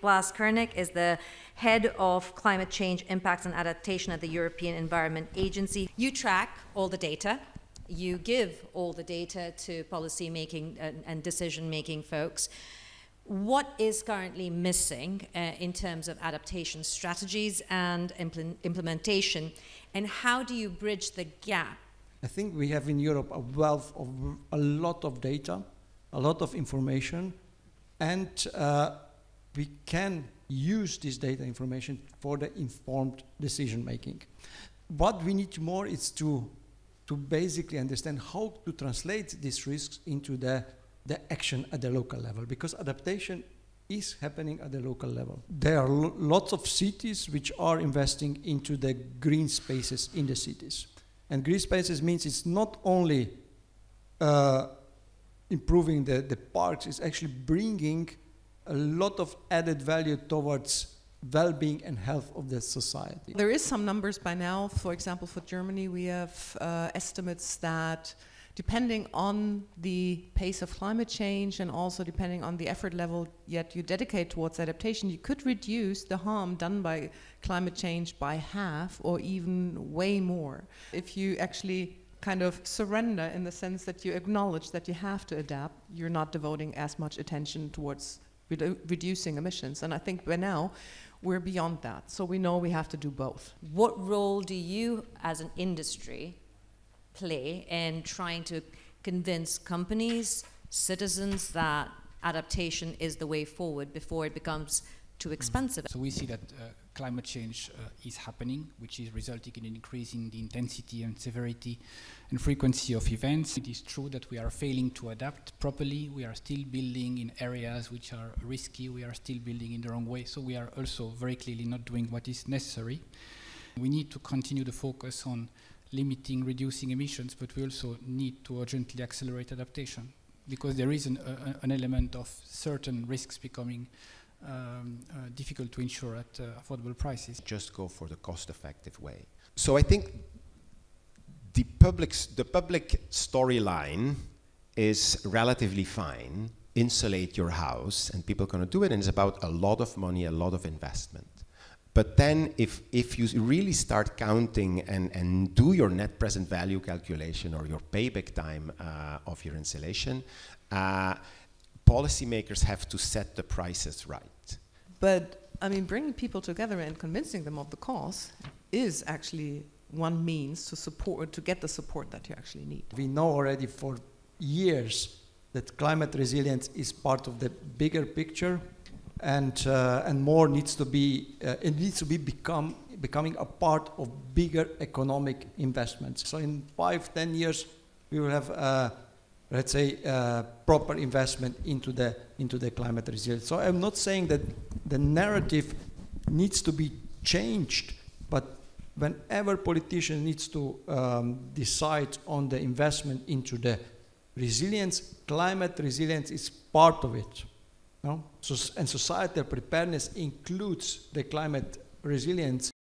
Blaz KURNIK is the head of climate change impacts and adaptation at the European Environment Agency. You track all the data. You give all the data to policy making and decision making folks. What is currently missing in terms of adaptation strategies and implementation, and how do you bridge the gap? I think we have in Europe a wealth of a lot of data, a lot of information, and we can use this data information for the informed decision making. What we need more is to basically understand how to translate these risks into the action at the local level, because adaptation is happening at the local level. There are lots of cities which are investing into the green spaces in the cities. And green spaces means it's not only improving the parks, it's actually bringing a lot of added value towards well-being and health of the society. There is some numbers by now. For example, for Germany, we have estimates that depending on the pace of climate change and also depending on the effort level yet you dedicate towards adaptation, you could reduce the harm done by climate change by half or even way more. If you actually kind of surrender in the sense that you acknowledge that you have to adapt, you're not devoting as much attention towards reducing emissions. And I think by now, we're beyond that. So we know we have to do both. What role do you, as an industry, play in trying to convince companies, citizens that adaptation is the way forward before it becomes too expensive? So we see that climate change is happening, which is resulting in increasing the intensity and severity and frequency of events. It is true that we are failing to adapt properly. We are still building in areas which are risky. We are still building in the wrong way. So we are also very clearly not doing what is necessary. We need to continue the focus on limiting, reducing emissions, but we also need to urgently accelerate adaptation, because there is an element of certain risks becoming difficult to insure at affordable prices. Just go for the cost-effective way. So I think the public storyline is relatively fine. Insulate your house, and people are going to do it, and it's about a lot of money, a lot of investment. But then if you really start counting and do your net present value calculation or your payback time of your insulation, policymakers have to set the prices right. But I mean, bringing people together and convincing them of the cause is actually one means to support, to get the support that you actually need. We know already for years that climate resilience is part of the bigger picture, and more needs to be, it needs to be becoming a part of bigger economic investments. So in 5-10 years, we will have, let's say, proper investment into the climate resilience. So I'm not saying that the narrative needs to be changed, but whenever politician needs to decide on the investment into the resilience, climate resilience is part of it. No? So, and societal preparedness includes the climate resilience.